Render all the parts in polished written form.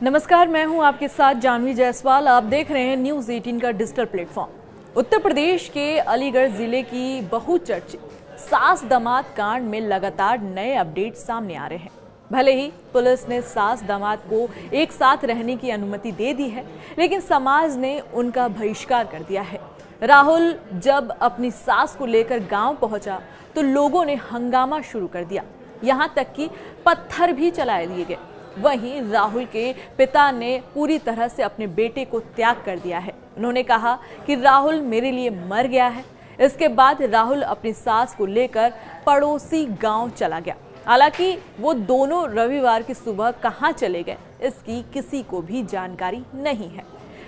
नमस्कार, मैं हूं आपके साथ जानवी जायसवाल। आप देख रहे हैं न्यूज़ 18 का डिजिटल प्लेटफॉर्म। उत्तर प्रदेश के अलीगढ़ जिले की बहुचर्चित सास दामाद कांड में लगातार नए अपडेट सामने आ रहे हैं। भले ही पुलिस ने सास दामाद को एक साथ रहने की अनुमति दे दी है, लेकिन समाज ने उनका बहिष्कार कर दिया है। राहुल जब अपनी सास को लेकर गांव पहुंचा तो लोगों ने हंगामा शुरू कर दिया, यहां तक कि पत्थर भी चलाए दिए गए। वहीं राहुल के पिता ने पूरी तरह से अपने बेटे को त्याग कर दिया है। उन्होंने कहा कि राहुल मेरे लिए मर गया है। इसके बाद राहुल अपनी सास को लेकर पड़ोसी गांव चला गया। हालांकि वो दोनों रविवार की सुबह कहां चले गए, इसकी किसी को भी जानकारी नहीं है।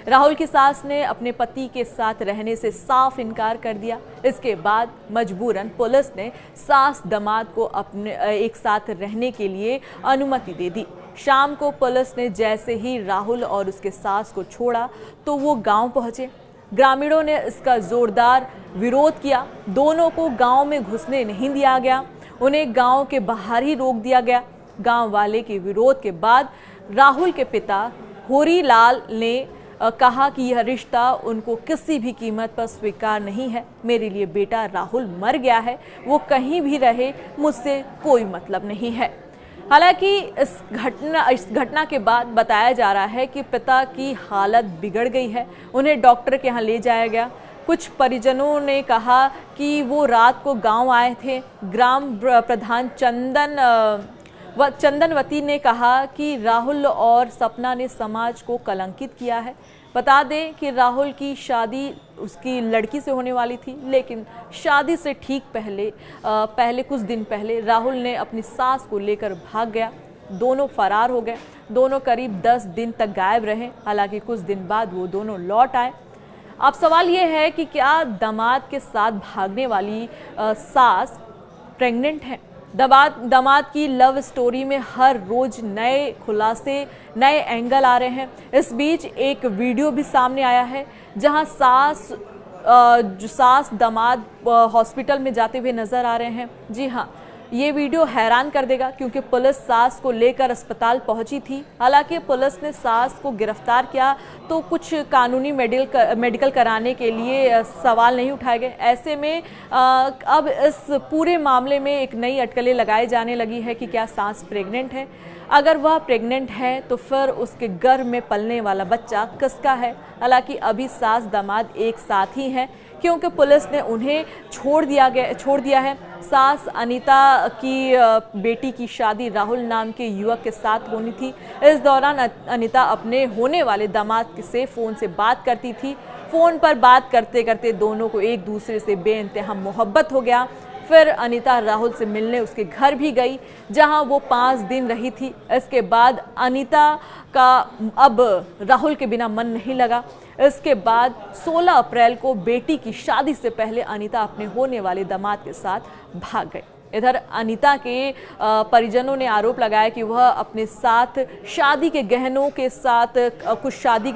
राहुल की सास ने अपने पति के साथ रहने से साफ इनकार कर दिया। इसके बाद मजबूरन पुलिस ने सास दामाद को अपने एक साथ रहने के लिए अनुमति दे दी। शाम को पुलिस ने जैसे ही राहुल और उसके सास को छोड़ा तो वो गांव पहुंचे। ग्रामीणों ने इसका जोरदार विरोध किया। दोनों को गांव में घुसने नहीं दिया गया, उन्हें गांव के बाहर ही रोक दिया गया। गांव वाले के विरोध के बाद राहुल के पिता होरीलाल ने कहा कि यह रिश्ता उनको किसी भी कीमत पर स्वीकार नहीं है। मेरे लिए बेटा राहुल मर गया है, वो कहीं भी रहे, मुझसे कोई मतलब नहीं है। हालांकि इस घटना के बाद बताया जा रहा है कि पिता की हालत बिगड़ गई है। उन्हें डॉक्टर के यहाँ ले जाया गया। कुछ परिजनों ने कहा कि वो रात को गांव आए थे। ग्राम प्रधान चंदनवती ने कहा कि राहुल और सपना ने समाज को कलंकित किया है। बता दें कि राहुल की शादी उसकी लड़की से होने वाली थी, लेकिन शादी से ठीक पहले कुछ दिन पहले राहुल ने अपनी सास को लेकर भाग गया। दोनों फरार हो गए। दोनों करीब 10 दिन तक गायब रहे। हालांकि कुछ दिन बाद वो दोनों लौट आए। अब सवाल ये है कि क्या दामाद के साथ भागने वाली सास प्रेग्नेंट है? दामाद की लव स्टोरी में हर रोज नए खुलासे, नए एंगल आ रहे हैं। इस बीच एक वीडियो भी सामने आया है जहां सास दामाद हॉस्पिटल में जाते हुए नजर आ रहे हैं। जी हाँ, ये वीडियो हैरान कर देगा, क्योंकि पुलिस सास को लेकर अस्पताल पहुंची थी। हालांकि पुलिस ने सास को गिरफ्तार किया तो कुछ कानूनी मेडिकल कराने के लिए सवाल नहीं उठाए गए। ऐसे में अब इस पूरे मामले में एक नई अटकलें लगाई जाने लगी है कि क्या सास प्रेग्नेंट है। अगर वह प्रेग्नेंट है तो फिर उसके गर्भ में पलने वाला बच्चा किसका है? हालांकि अभी सास दामाद एक साथ ही हैं, क्योंकि पुलिस ने उन्हें छोड़ दिया है। सास अनीता की बेटी की शादी राहुल नाम के युवक के साथ होनी थी। इस दौरान अनीता अपने होने वाले दामाद से फ़ोन से बात करती थी। फ़ोन पर बात करते करते दोनों को एक दूसरे से बेइंतहा मोहब्बत हो गया। फिर अनीता राहुल से मिलने उसके घर भी गई, जहां वो 5 दिन रही थी। इसके बाद अनीता का अब राहुल के बिना मन नहीं लगा। इसके बाद 16 अप्रैल को बेटी की शादी से पहले अनीता अपने होने वाले दामाद के साथ भाग गई। इधर अनीता के परिजनों ने आरोप लगाया कि वह अपने साथ शादी के गहनों के साथ कुछ शादी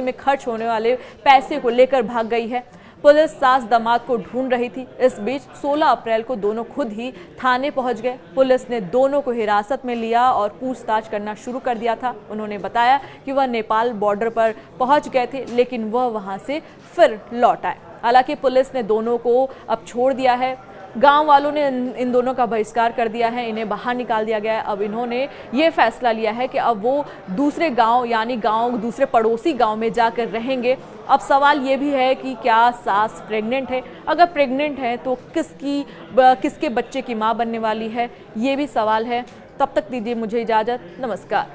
में खर्च होने वाले पैसे को लेकर भाग गई है। पुलिस सास दामाद को ढूंढ रही थी। इस बीच 16 अप्रैल को दोनों खुद ही थाने पहुंच गए। पुलिस ने दोनों को हिरासत में लिया और पूछताछ करना शुरू कर दिया था। उन्होंने बताया कि वह नेपाल बॉर्डर पर पहुंच गए थे, लेकिन वह वहां से फिर लौट आए। हालांकि पुलिस ने दोनों को अब छोड़ दिया है। गांव वालों ने इन दोनों का बहिष्कार कर दिया है, इन्हें बाहर निकाल दिया गया है। अब इन्होंने ये फैसला लिया है कि अब वो दूसरे गांव यानी दूसरे पड़ोसी गांव में जाकर रहेंगे। अब सवाल ये भी है कि क्या सास प्रेग्नेंट है? अगर प्रेग्नेंट है तो किसके बच्चे की मां बनने वाली है, ये भी सवाल है। तब तक दीजिए मुझे इजाज़त। नमस्कार।